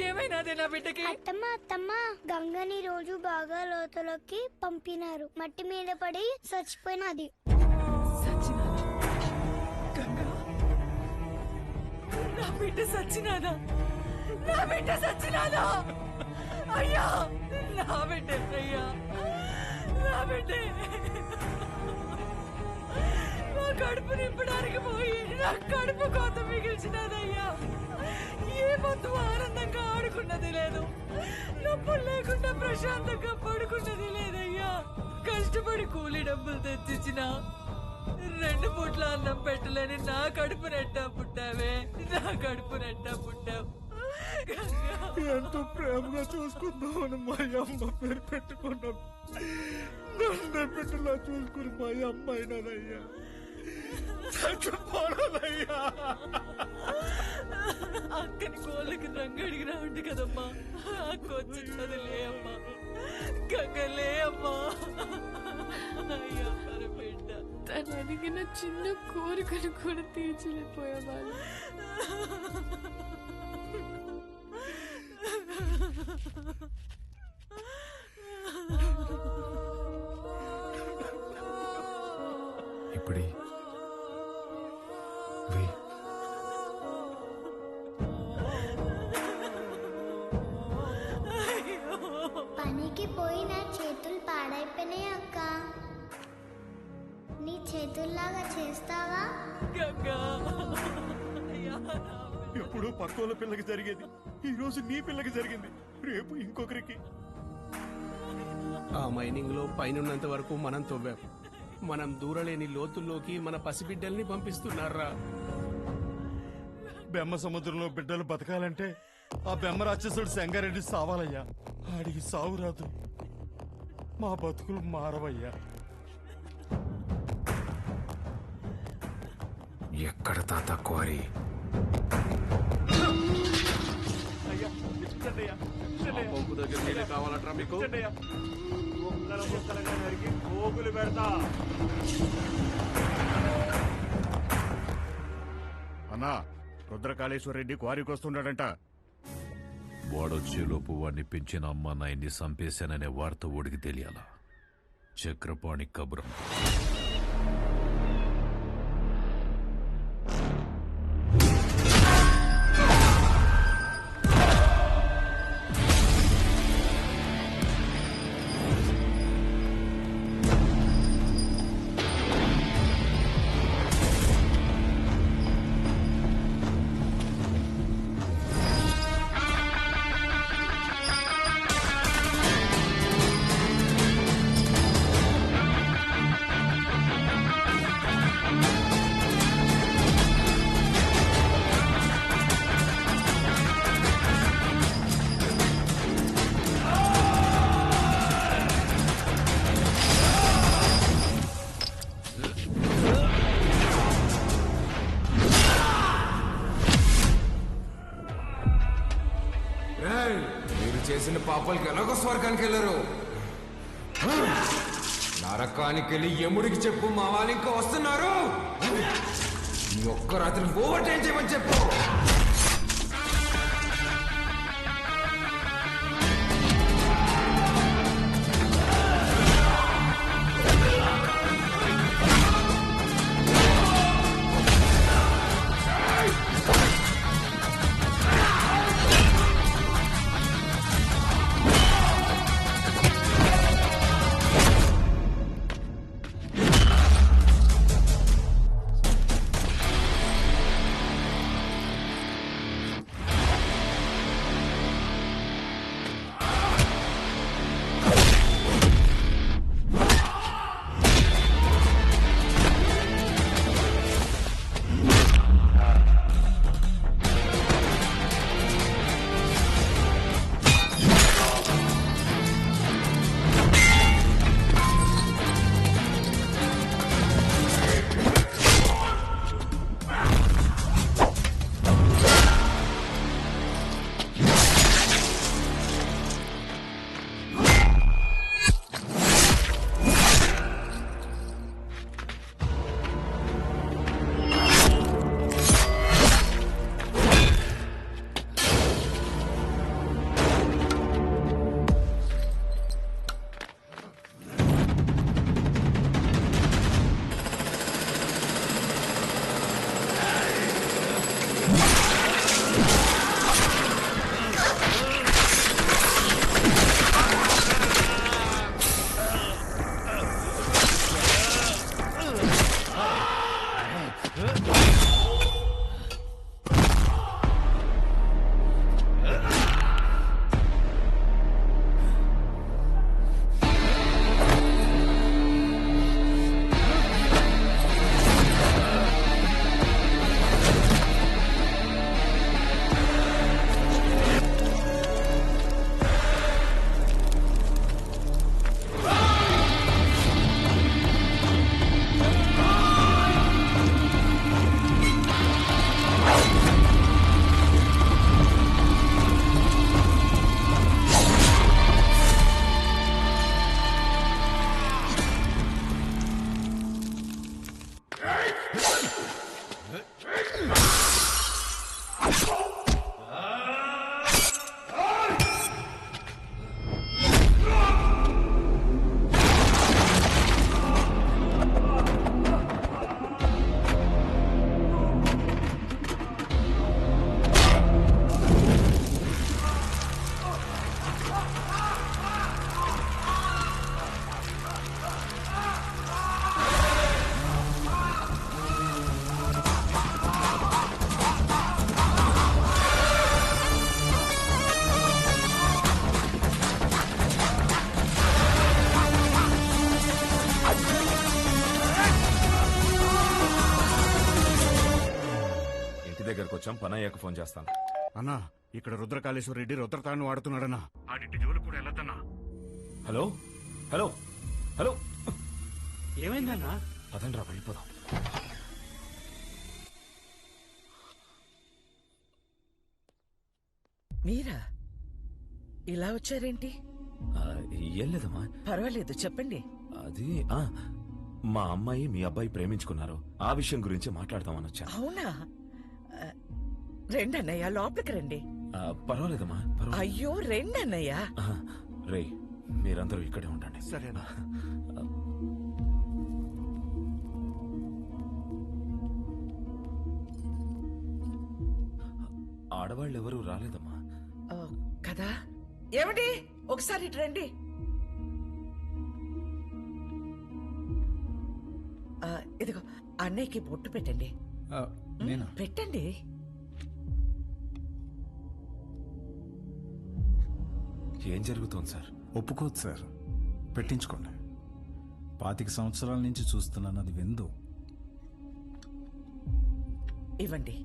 ఏమైనాదే నా బిడ్డకి? అత్తమ్మ గంగని రోజు బాగా లోతులోకి పంపినారు. మట్టి మీద పడి చచ్చిపోయినది. నా బిడ్డ సచ్చినాదా? నా బిడ్డ సచ్చినాదా? అయ్యా నా బిడ్డ అయ్యా, నా బిడ్డే నా కడుపు నింపడానికి పోయి నా కడుపు కోత మిగిల్చినదయ్యా. ఏ మొత్తం ఆనందంగా ఆడుకున్నది లేదు, నొప్పులు లేకుండా ప్రశాంతంగా పడుకున్నది లేదయ్యా. కష్టపడి కూలి డబ్బులు తెచ్చిచ్చిన 2 పూట్ల అన్నం పెట్టలేని నా కడుపు నెట్టా పుట్టావే, నా కడుపు నెట్టా పుట్టావు. ఎంతో ప్రేమగా చూసుకుందామని మా అమ్మ పేరు పెట్టుకున్నాం. నన్ను బిడ్డలా చూసుకుని మా అమ్మ అయినదయ్యా. చచ్చిపోనదయ్యా. అక్కని కోళ్ళకి రంగు అడిగినా ఉంది కదమ్మా, అక్కొచ్చింది లే అమ్మా, గంగలే అమ్మా. అయ్యా బిడ్డ తను అడిగిన చిన్న కోరికను కూడా తీర్చలేకపోయేవాళ్ళు. ఇప్పుడే పనికి పోయి నా చేతులు పాడైపోయినాయి అక్క. నీ చేతుల్లాగా చేస్తావా? గంగా ఎప్పుడు పక్కోళ్ళ పిల్లకి జరిగేది ఈ రోజు నీ పిల్లకి జరిగింది, రేపు ఇంకొకరికి. ఆ మైనింగ్ లో పైనున్నంత వరకు మనం తవ్వాం. మనం దూరలేని లోతుల్లోకి మన పసిబిడ్డల్ని పంపిస్తున్నారా? బెమ్మ సముద్రంలో బిడ్డలు బతకాలంటే ఆ బెమ్మ రాక్షసుడు సంగారెడ్డి సావాలయ్యా. ఆడికి సావు రాదు, మా బతుకులు మారవయ్యా. ఎక్కడ తాత క్వారీ? పంపు దగ్గర నీళ్ళు కావాలట్రా మీకు? పోగులు పెడతా. అన్నా, రుద్రకాళేశ్వర రెడ్డి క్వారీకి వస్తున్నాడంట. వాడొచ్చేలోపు వాడిని పెంచిన అమ్మ నాయన్ని చంపేశాననే వార్త ఓడికి తెలియాలా? చక్రపాణి కబురం. మీరు చేసిన పాపాలకి ఎలాగో స్వర్గానికి వెళ్ళరు. నరకానికి వెళ్ళి యముడికి చెప్పు, మా వాళ్ళు ఇంకా వస్తున్నారు. ఈ ఒక్క రాత్రి ఓవర్ టైం చేయమని చెప్పు. దగ్గరకు వచ్చాం, పని అయ్యాక ఫోన్ చేస్తాను. అన్నా, ఇక్కడ రుద్రకాళేశ్వర రెడ్డి రుద్రతాన్ని వాడుతున్నాడన్నా. ఆడింటి జోలు కూడా వెళ్ళొద్దన్నా. హలో హలో హలో, ఏమైందన్నా? అదండ్రా వెళ్ళిపోదాం. మీరా ఇలా వచ్చారేంటి? ఏం లేదమ్మా. పర్వాలేదు, చెప్పండి. అది మా అమ్మాయి మీ అబ్బాయి ప్రేమించుకున్నారు, ఆ విషయం గురించి మాట్లాడదామని వచ్చాను. అవునా? రండి అన్నయ్య, లోపలికి రండి. పర్వాలేదమ్మా. అయ్యో రండి అన్నయ్య. రే, మీరందరూ ఇక్కడే ఉండండి. సరేనా? ఆడవాళ్ళు ఎవరూ రాలేదమ్మా. కదా? ఏమండి, ఒకసారి ఇటు రండి. ఇదిగో అన్నయ్యకి బొట్టు పెట్టండి. పెట్టండి. ఏం జరుగుతోంది సార్? ఒప్పుకోదు సార్, పెట్టించుకోండి. 25 సంవత్సరాల నుంచి చూస్తున్నాను, అది విందు. ఇవ్వండి.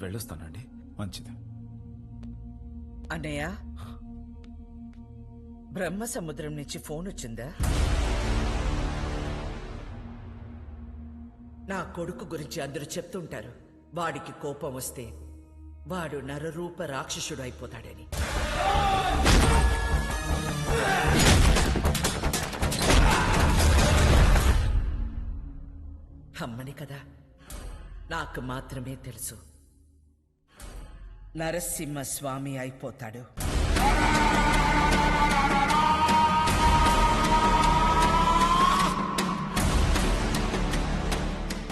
వెళ్ళొస్తానండి. మంచిది. అన్నయ్య, బ్రహ్మ సముద్రం నుంచి ఫోన్ వచ్చిందా? నా కొడుకు గురించి అందరూ చెప్తుంటారు, వాడికి కోపం వస్తే వాడు నరరూప రాక్షసుడు అయిపోతాడని. అమ్మని కదా, నాకు మాత్రమే తెలుసు, నరసింహ స్వామి అయిపోతాడు.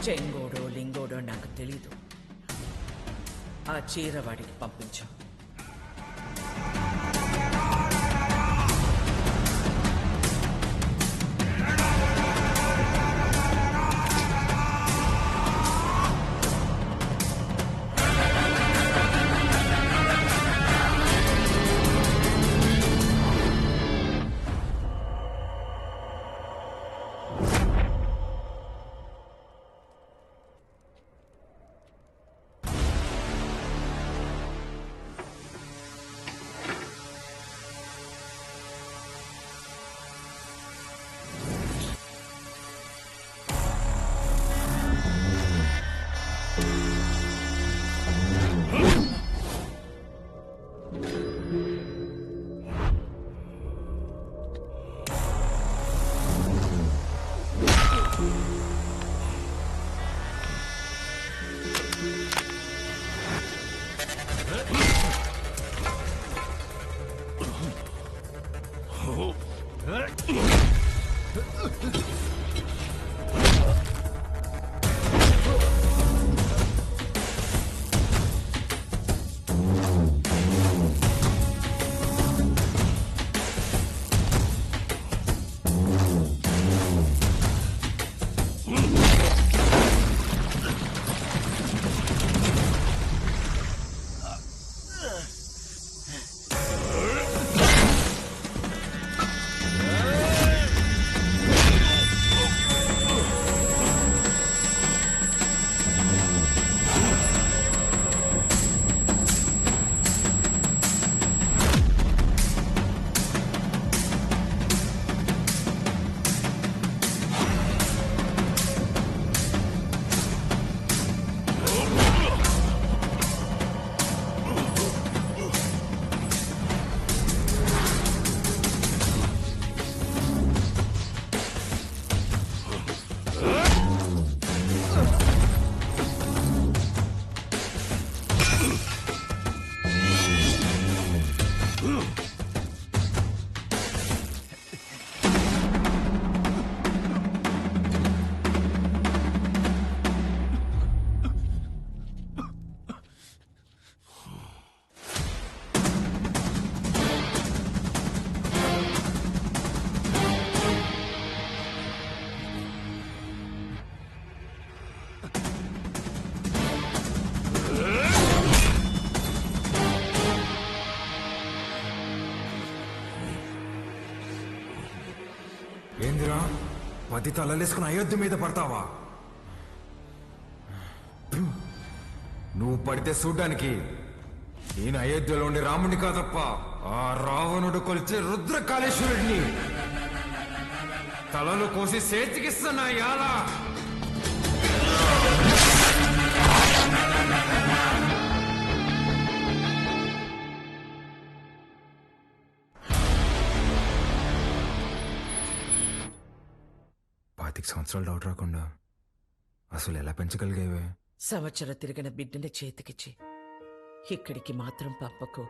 చెంగోడో లింగోడో నాకు తెలీదు. ఆ చీర వాడికి పంపించు. ఏందిరా 10 తలలేసుకుని అయోధ్య మీద పడతావా? నువ్వు పడితే చూడ్డానికి నేను అయోధ్యలో ఉండే రాముని కాదప్ప, ఆ రావణుడు కొలిచే రుద్రకాళేశ్వరుడిని. తలలు కోసి చేతికిస్తున్నా యాలా. సంవత్సరాలు డౌట్ రాకుండా అసలు ఎలా పెంచగలిగేవే? సంవత్సరం తిరిగిన బిడ్డని చేతికిచ్చి ఇక్కడికి మాత్రం పంపకు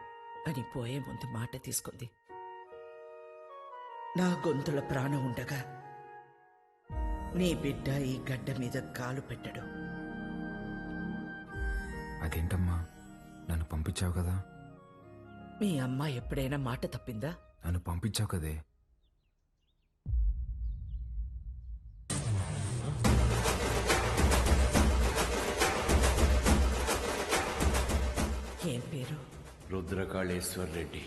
అని పోయే ముందు మాట తీసుకుంది. నా గొంతుల ప్రాణం ఉండగా నీ బిడ్డ ఈ గడ్డ మీద కాలు పెట్టడు. అదేంటమ్మా, నన్ను పంపించావు కదా? మీ అమ్మ ఎప్పుడైనా మాట తప్పిందా? నన్ను పంపించావు కదే. ఏం పేరు? రుద్రకాళేశ్వర్ రెడ్డి.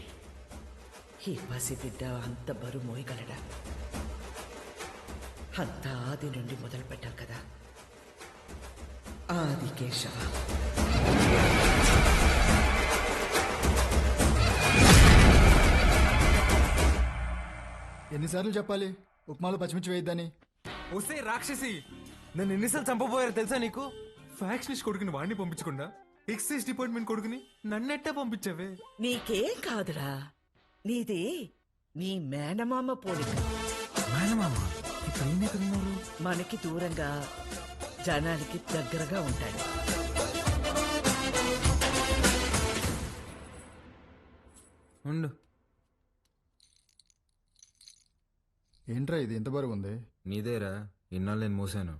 ఈ పసిబిడ్డ అంత బరువు మోయగలడా? అంతా ఆది నుండి మొదలు పెట్టాం కదా. ఆది కేశవ. ఎన్నిసార్లు చెప్పాలి ఉప్మాలో పచ్చిమిర్చి వేయద్దని? ఒసే రాక్షసి, నన్ను ఎన్నిసార్లు చంపబోయారో తెలుసా నీకు? ఫ్యాక్షనిస్ట్ కొడుకుని వాడిని పంపించకుండా ఎక్సైజ్ డిపార్ట్మెంట్ కొడుకుని నన్నెట్టా పంపించావే? నీకేం కాదురా, నీది నీ మేనమామ పోలిక. మేనమామ ఇక్కడ ఈయన ఎక్కడున్నారు? మనకి దూరంగా జనానికి దగ్గరగా ఉంటాడు. ఉండు. ఏంట్రా ఇది ఎంత బరువు ఉంది? నీదేరా, ఇన్నాళ్ళు నేను మోసాను.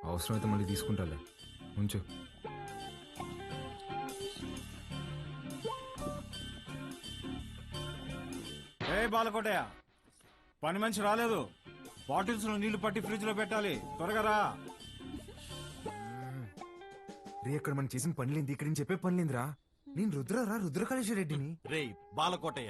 అవసరమైతే మళ్ళీ తీసుకుంటాలే, ఉంచు. ఏ బాలకోటయ్య, పని మనిషి రాలేదు. బాటిల్స్ లో నీళ్లు పట్టి ఫ్రిడ్జ్ లో పెట్టాలి, త్వరగా రా. రే, అక్కడ మనం చేసిన పనిలేంది, ఇక్కడ నేను చెప్పే పనిలేందిరా. నేను రుద్రకాళేశ్వర రెడ్డిని. రేయ్ బాలకోటయ్య,